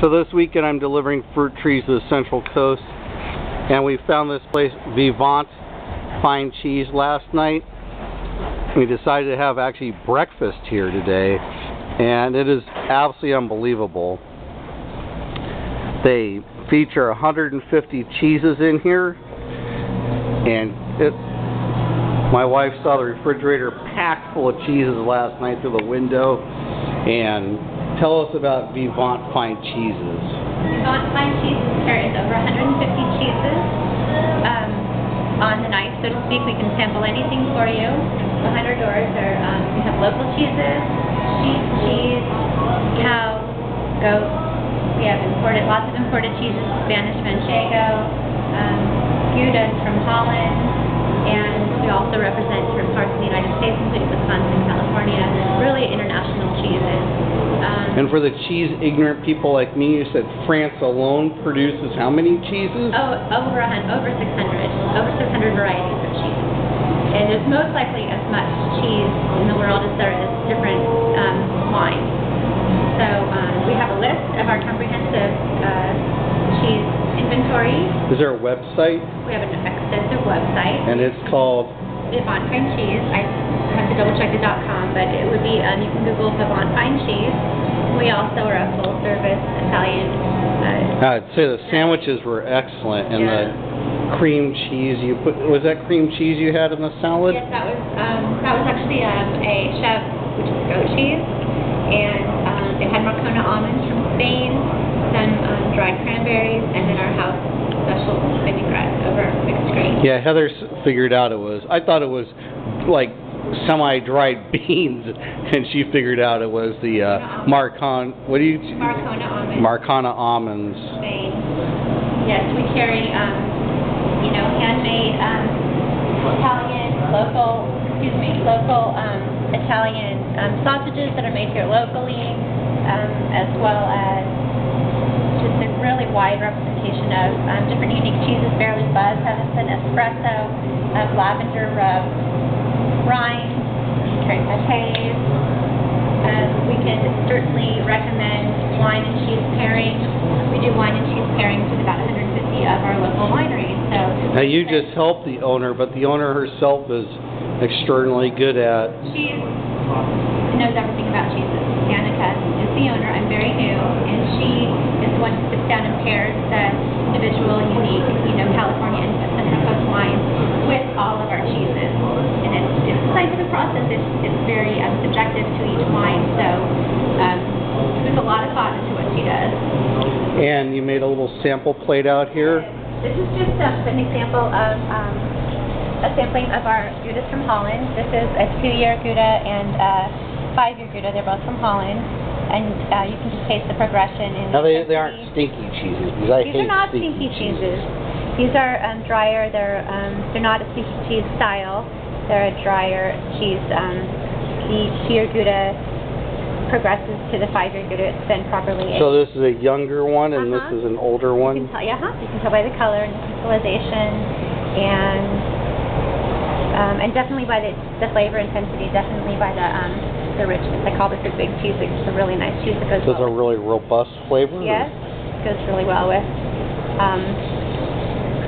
So this weekend I'm delivering fruit trees to the Central Coast, and we found this place, Vivant Fine Cheese, last night. We decided to have actually breakfast here today, and it is absolutely unbelievable. They feature 150 cheeses in here, and my wife saw the refrigerator packed full of cheeses last night through the window. And tell us about Vivant Fine Cheeses. Vivant Fine Cheese carries over 150 cheeses on the night, so to speak. We can sample anything for you. Behind our doors we have local cheeses, sheep cheese, cow, goat. We have lots of imported cheeses, Spanish Manchego, Gouda from Holland, and we also represent different parts of the United States, including Wisconsin, California, really international cheeses. And for the cheese-ignorant people like me, you said France alone produces how many cheeses? Oh, over 600 varieties of cheese. And there's most likely as much cheese in the world as there is different wines. So we have a list of our comprehensive cheese inventory. Is there a website? We have an extensive website. And it's called? Vivant Fine Cheese. I have to double check the .com, but it would be, you can Google Vivant Fine Cheese. We also are a full-service Italian. I'd say the sandwiches were excellent, and the cream cheese you put. Was that cream cheese you had in the salad? Yes, that was actually a chef, which is goat cheese, and it had Marcona almonds from Spain, some dried cranberries, and then our house special vinaigrette over mixed grain. Yeah, Heather figured out it was. I thought it was like semi-dried beans, and she figured out it was the Marcona almonds. Marcona almonds. Spain. Yes, we carry handmade local Italian sausages that are made here locally, as well as just a really wide representation of different unique cheeses. Barely Buzz has an espresso, lavender rind, carry pates. We can certainly recommend wine and cheese pairings. We do wine and cheese pairings with about 150 of our local wineries. So now you just help the owner, but the owner herself is extraordinarily good at. She knows everything about cheeses. Danica is the owner. I'm very new, and she is the one who sits down and pairs the individual, unique, California and Central Coast wines with all of our cheeses. And it's a scientific process. It's very subjective to each wine. So there's a lot of thought into what she does. And you made a little sample plate out here. This is just an example of a sampling of our Goudas from Holland. This is a 2-year Gouda and a 5-year Gouda. They're both from Holland. And you can just taste the progression. Now they aren't stinky cheeses. These are not stinky cheeses. These are drier. They're not a stinky cheese style. They're a drier cheese. The 2-year Gouda progresses to the 5-year Gouda. It's been properly aged. So this is a younger one, and this is an older one. You can tell by the color and the crystallization, and definitely by the flavor intensity. Definitely by the richness. I call this a big cheese. It's a really nice cheese that goes. This is a really robust flavor. Yes, goes really well with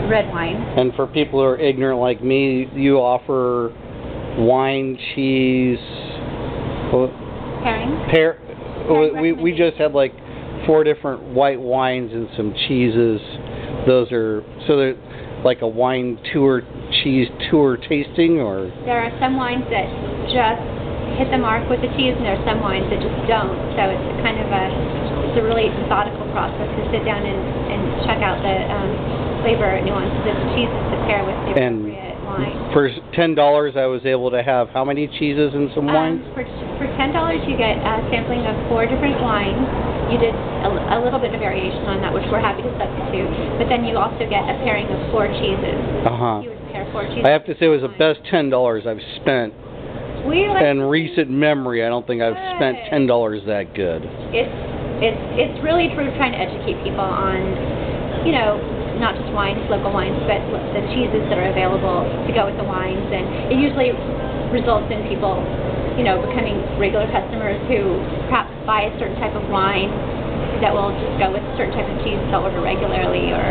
red wine. And for people who are ignorant like me, you offer wine, cheese. Pairing? We just had like 4 different white wines and some cheeses. They're like a wine tour, cheese tour tasting, or? There are some wines that just hit the mark with the cheese, and there are some wines that just don't. So it's kind of a really methodical process to sit down and check out the flavor nuances of the cheeses to pair with the appropriate wine. For $10, I was able to have how many cheeses and some wines? For $10, you get a sampling of 4 different wines. You did a little bit of variation on that, which we're happy to substitute. But then you also get a pairing of 4 cheeses. You would pair 4 cheeses. I have to say it was the best $10 I've spent. In recent memory, I don't think I've spent $10 that good. It's really trying to educate people on, not just wines, local wines, but the cheeses that are available to go with the wines. And it usually results in people, becoming regular customers who perhaps buy a certain type of wine that will just go with a certain type of cheese they'll order regularly, or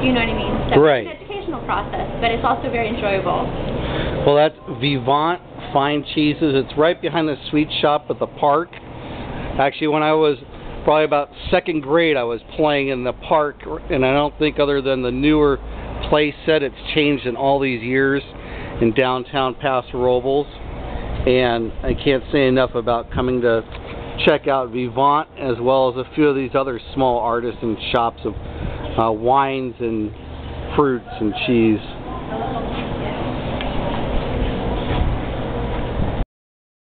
you know what I mean? So Right. it's an educational process, but it's also very enjoyable. Well, that's Vivant Fine Cheeses. It's right behind the sweet shop at the park. Actually, when I was probably about second grade, I was playing in the park, and I don't think other than the newer play set, it's changed in all these years in downtown Paso Robles. And I can't say enough about coming to check out Vivant, as well as a few of these other small artisan shops of wines and fruits and cheese.